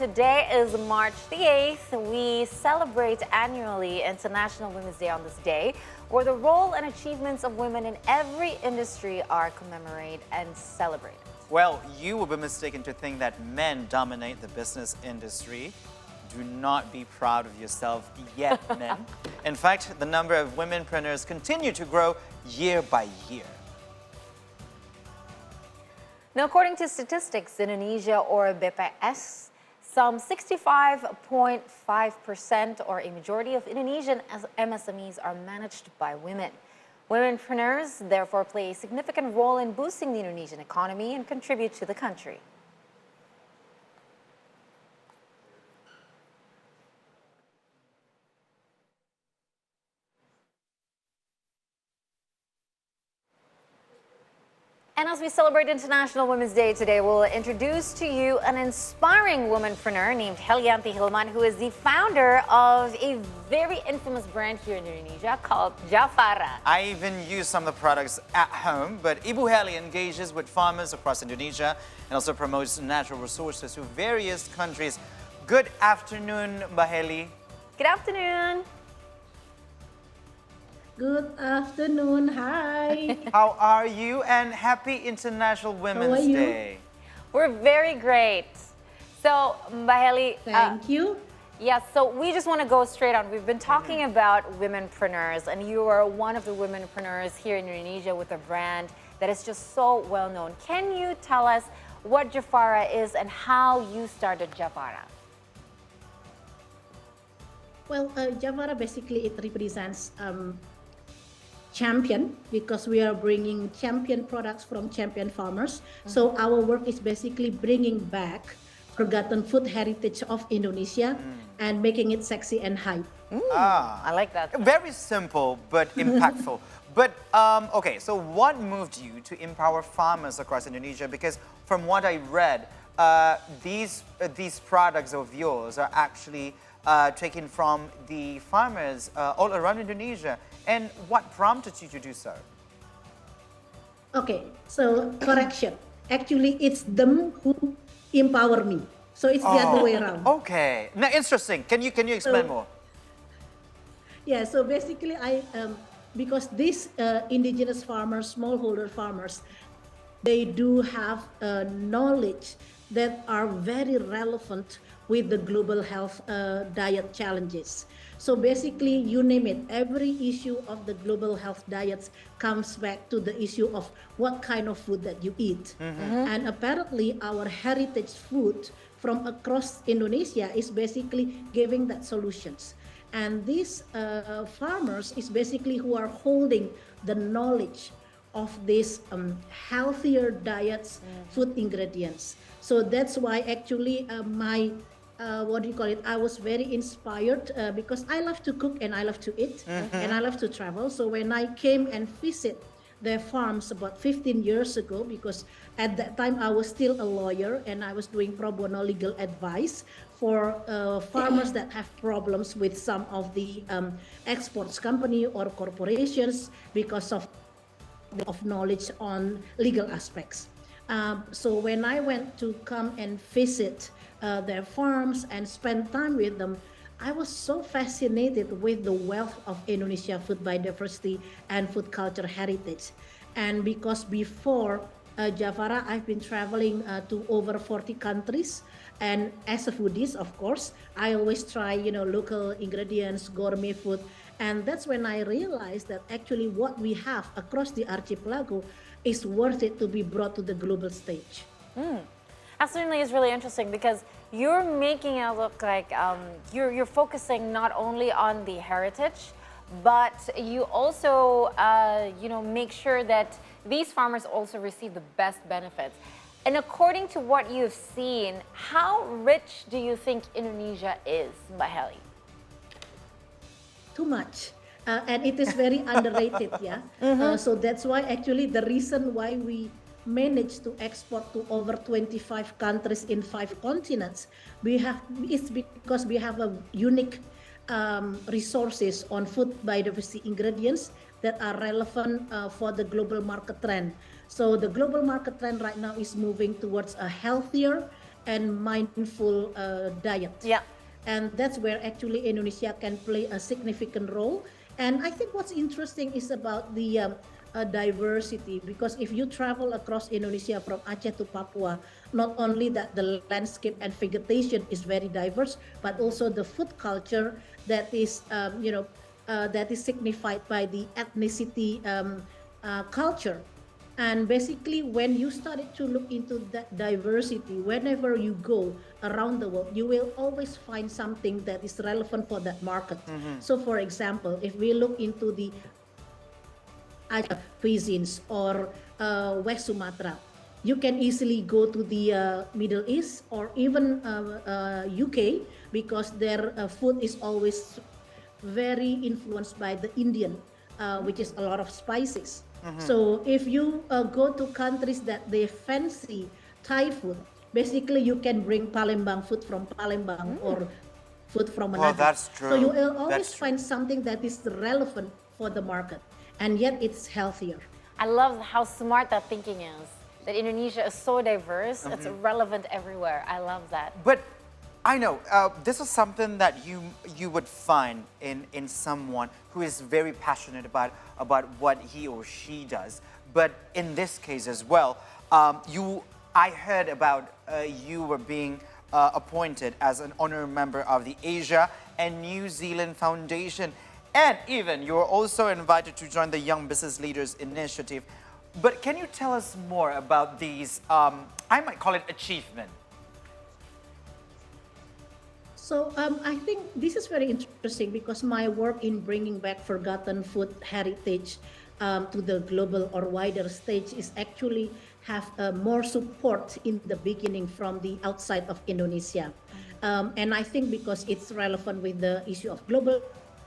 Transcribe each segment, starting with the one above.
today is March the 8th. We celebrate annually International Women's Day on this day, where the role and achievements of women in every industry are commemorated and celebrated. Well, you will be mistaken to think that men dominate the business industry. Do not be proud of yourself yet, men. In fact, the number of womenpreneurs continue to grow year by year. Now, according to statistics, Indonesia or BPS, some 65.5% or a majority of Indonesian MSMEs are managed by women. Womenpreneurs therefore play a significant role in boosting the Indonesian economy and contribute to the country. And as we celebrate International Women's Day today, we'll introduce to you an inspiring womanpreneur named Helianti Hilman, who is the founder of a very infamous brand here in Indonesia called Jafara. I even use some of the products at home, but Ibu Heli engages with farmers across Indonesia and also promotes natural resources to various countries. Good afternoon, Mbak Heli. Good afternoon. Good afternoon. Hi. How are you? And happy International Women's Day. We're very great. So, Mbak Heli. Thank you. Yeah, so we just want to go straight on. We've been talking about womenpreneurs, and you are one of the womenpreneurs here in Indonesia with a brand that is just so well known. Can you tell us what Jafara is and how you started Jafara? Well, Jafara basically it represents champion, because we are bringing champion products from champion farmers. So our work is basically bringing back forgotten food heritage of Indonesia and making it sexy and hype. I like that. Very simple but impactful. But okay, so what moved you to empower farmers across Indonesia? Because from what I read, these products of yours are actually taken from the farmers all around Indonesia. And what prompted you to do so? Okay, so correction. Actually, it's them who empower me. So it's the other way around. Okay, now interesting. Can you explain more? Yeah, so basically because these indigenous farmers, smallholder farmers, they do have knowledge that are very relevant with the global health diet challenges. So basically, you name it, every issue of the global health diets comes back to the issue of what kind of food that you eat. And apparently, our heritage food from across Indonesia is basically giving that solutions. And these farmers is basically who are holding the knowledge of these healthier diets, food ingredients. So that's why actually I was very inspired because I love to cook and I love to eat and I love to travel. So when I came and visit their farms about 15 years ago, because at that time I was still a lawyer and I was doing pro bono legal advice for farmers that have problems with some of the exports company or corporations because of knowledge on legal aspects. So when I went to come and visit their farms and spend time with them, I was so fascinated with the wealth of Indonesia food biodiversity and food culture heritage. And because before Jafara, I've been traveling to over 40 countries. And as a foodie, of course, I always try, local ingredients, gourmet food. And that's when I realized that actually what we have across the archipelago is worth it to be brought to the global stage. That certainly is really interesting because you're making it look like you're focusing not only on the heritage, but you also make sure that these farmers also receive the best benefits. And according to what you've seen, how rich do you think Indonesia is, Mbak Heli? Too much. And it is very underrated, yeah. So that's why actually the reason why we managed to export to over 25 countries in 5 continents, it's because we have a unique resources on food biodiversity ingredients that are relevant for the global market trend. So the global market trend right now is moving towards a healthier and mindful diet. Yeah. And that's where actually Indonesia can play a significant role. And I think what's interesting is about the diversity, because if you travel across Indonesia from Aceh to Papua, not only that the landscape and vegetation is very diverse, but also the food culture that is, that is signified by the ethnicity culture. And basically, when you started to look into that diversity, whenever you go around the world, you will always find something that is relevant for that market. So, for example, if we look into the cuisines or West Sumatra, you can easily go to the Middle East or even UK, because their food is always very influenced by the Indian, which is a lot of spices. So if you go to countries that they fancy Thai food, basically you can bring Palembang food from Palembang or food from Well, another. that's So you true. will That's always true. find something that is relevant for the market, and yet it's healthier. I love how smart that thinking is. That Indonesia is so diverse, it's relevant everywhere. I love that. But I know this is something that you would find in someone who is very passionate about what he or she does. But in this case as well, I heard about you were being appointed as an honorary member of the Asia and New Zealand Foundation, and even you were also invited to join the Young Business Leaders Initiative. But can you tell us more about these? I might call it achievement. So I think this is very interesting, because my work in bringing back forgotten food heritage to the global or wider stage is actually have more support in the beginning from the outside of Indonesia. And I think because it's relevant with the issue of global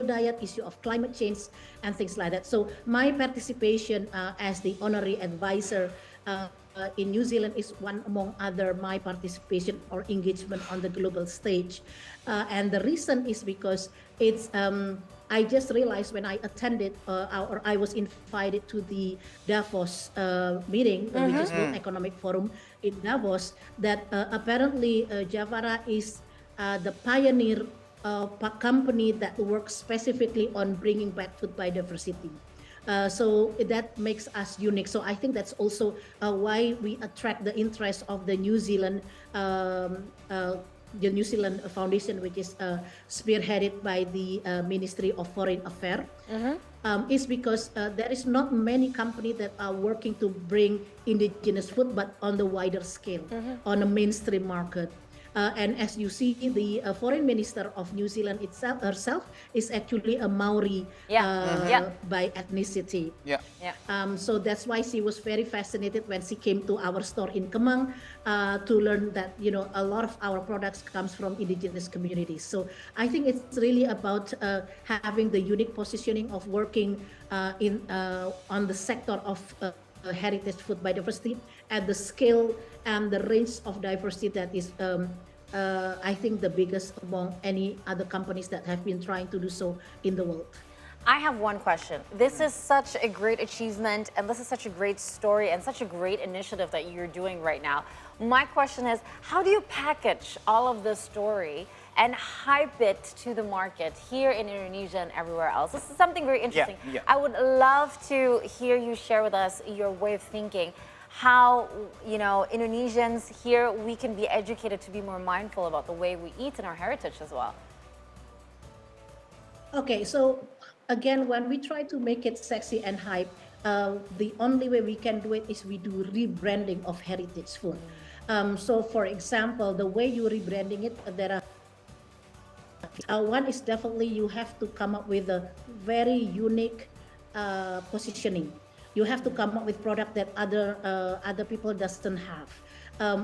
diet, issue of climate change, and things like that. So my participation as the honorary advisor in New Zealand is one among other my participation or engagement on the global stage. And the reason is because it's I just realized when I attended or I was invited to the Davos meeting, which is World Economic Forum in Davos, that apparently Javara is the pioneer company that works specifically on bringing back food biodiversity. So that makes us unique. So I think that's also why we attract the interest of the New Zealand Foundation, which is spearheaded by the Ministry of Foreign Affairs. Is because there is not many companies that are working to bring indigenous food, but on the wider scale, on a mainstream market. And as you see, the foreign minister of New Zealand herself is actually a Maori by ethnicity. Yeah. So that's why she was very fascinated when she came to our store in Kemang to learn that a lot of our products comes from indigenous communities. So I think it's really about having the unique positioning of working on the sector of heritage food biodiversity at the scale and the range of diversity that is I think the biggest among any other companies that have been trying to do so in the world. I have one question. This is such a great achievement, and this is such a great story and such a great initiative that you're doing right now. My question is, how do you package all of this story and hype it to the market here in Indonesia and everywhere else? This is something very interesting. Yeah. I would love to hear you share with us your way of thinking, how Indonesians here, we can be educated to be more mindful about the way we eat and our heritage as well. Okay, so again, when we try to make it sexy and hype, the only way we can do it is we do rebranding of heritage food. So for example, the way you rebranding it, there are one is definitely you have to come up with a very unique positioning. You have to come up with product that other people doesn't have.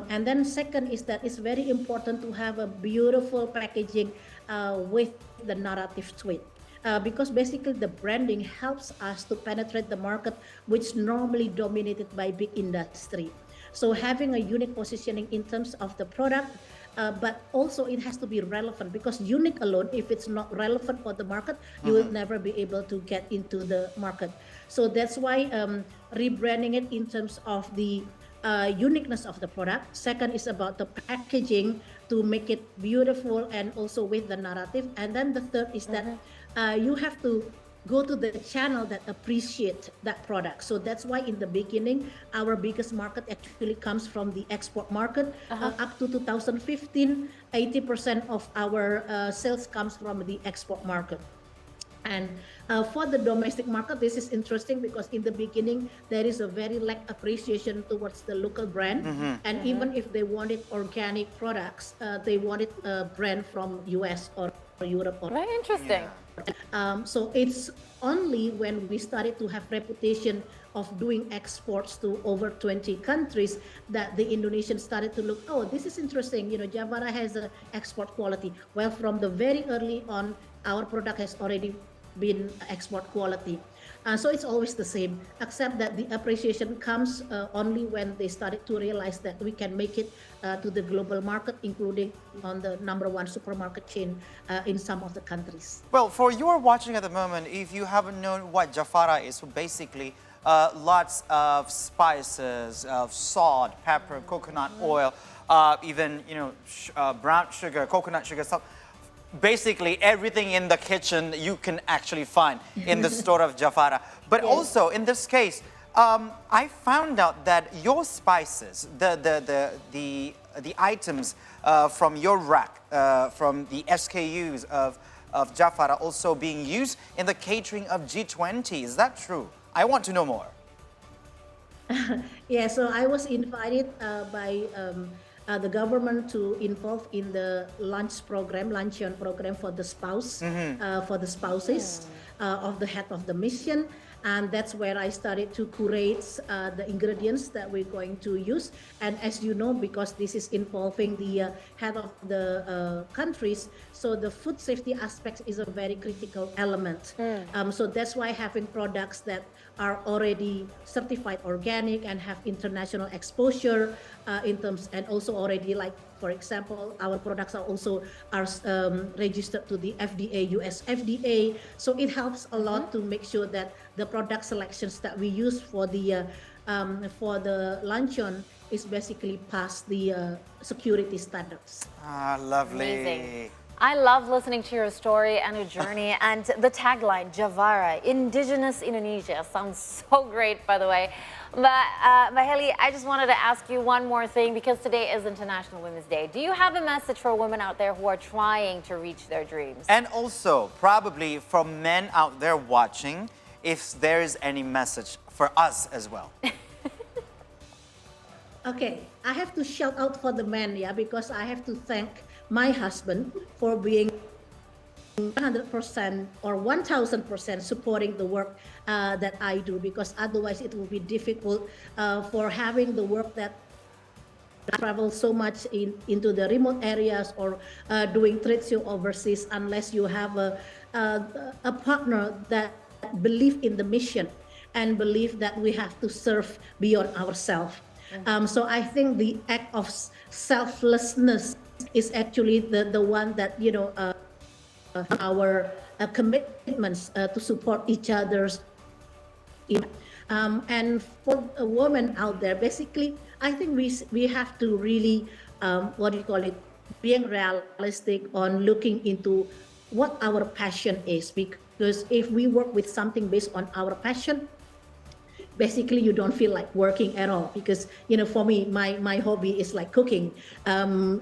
And then second is that it's very important to have a beautiful packaging with the narrative to it. Because basically the branding helps us to penetrate the market, which normally dominated by big industry. So having a unique positioning in terms of the product, but also it has to be relevant, because unique alone, if it's not relevant for the market, you will never be able to get into the market. So that's why rebranding it in terms of the uniqueness of the product. Second is about the packaging to make it beautiful and also with the narrative. And then the third is that you have to go to the channel that appreciate that product. So that's why in the beginning, our biggest market actually comes from the export market. Up to 2015, 80% of our sales comes from the export market. And for the domestic market, this is interesting because in the beginning, there is a very lack appreciation towards the local brand. And even if they wanted organic products, they wanted a brand from US or Europe. Or Very interesting. so it's only when we started to have reputation of doing exports to over 20 countries that the Indonesians started to look, oh, this is interesting. Javara has an export quality. Well, from the very early on, our product has already been export quality. So it's always the same, except that the appreciation comes only when they started to realize that we can make it to the global market, including on the #1 supermarket chain in some of the countries. Well, for you are watching at the moment, if you haven't known what Jafara is, so basically lots of spices, of salt, pepper, coconut oil, even brown sugar, coconut sugar, stuff. Basically everything in the kitchen you can actually find in the store of Jafara. But also in this case, I found out that your spices, the items from your rack, from the SKUs of Jafara also being used in the catering of G20. Is that true? I want to know more. Yeah, so I was invited by the government to involve in the luncheon program for the for the spouses of the head of the mission. And that's where I started to curate the ingredients that we're going to use. And as you know, because this is involving the head of the countries, so the food safety aspect is a very critical element. So that's why having products that are already certified organic and have international exposure in terms, and also already, like for example, our products are also registered to the FDA, US FDA. So it helps a lot to make sure that the product selections that we use for the luncheon is basically past the security standards. Ah, lovely. Amazing. I love listening to your story and your journey, and the tagline, Javara, Indigenous Indonesia, sounds so great, by the way. But Heli, I just wanted to ask you one more thing, because today is International Women's Day. Do you have a message for women out there who are trying to reach their dreams? And also, probably for men out there watching, if there is any message for us as well. Okay, I have to shout out for the men, because I have to thank my husband for being 100% or 1000% supporting the work that I do, because otherwise it will be difficult for having the work that I travel so much into the remote areas or doing trade show overseas, unless you have a partner that believe in the mission and believe that we have to serve beyond ourselves. So I think the act of selflessness is actually the one that our commitments to support each other's. And for a woman out there, basically, I think we have to really being realistic on looking into what our passion is, because if we work with something based on our passion, basically you don't feel like working at all, because for me my hobby is like cooking,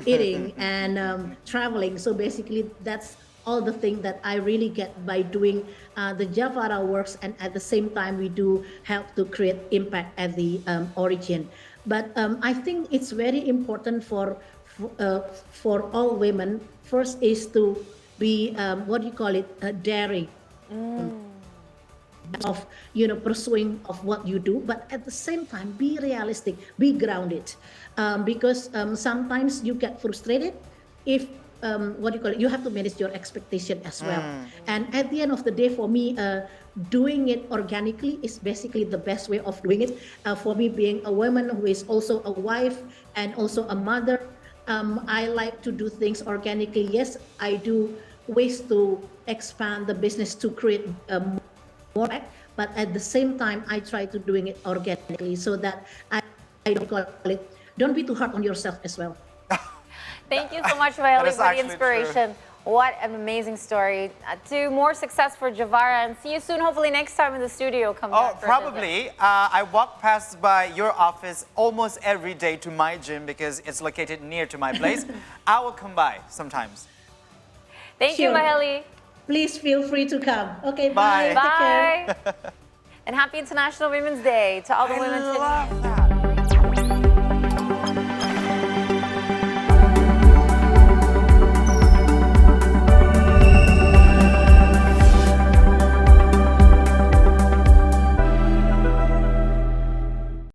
eating, and traveling. So basically that's all the thing that I really get by doing the Javara works, and at the same time we do help to create impact at the origin. But I think it's very important for all women. First is to be daring of pursuing of what you do, but at the same time be realistic, be grounded, because sometimes you get frustrated if you have to manage your expectation as well. And at the end of the day, for me, doing it organically is basically the best way of doing it. For me, being a woman who is also a wife and also a mother, I like to do things organically. Yes, I do ways to expand the business to create more, but at the same time I try to doing it organically, so that I don't call it, don't be too hard on yourself as well. Thank you so much, That Violet, is for the actually inspiration. What an amazing story. To more success for Javara, and see you soon, hopefully next time in the studio. Come Oh, back for another. probably. I walk past by your office almost every day to my gym because it's located near to my place. I will come by sometimes. Thank you, Sure. Maheli. Please feel free to come. Okay, Bye. bye. Take care. Bye. And happy International Women's Day to all the women. love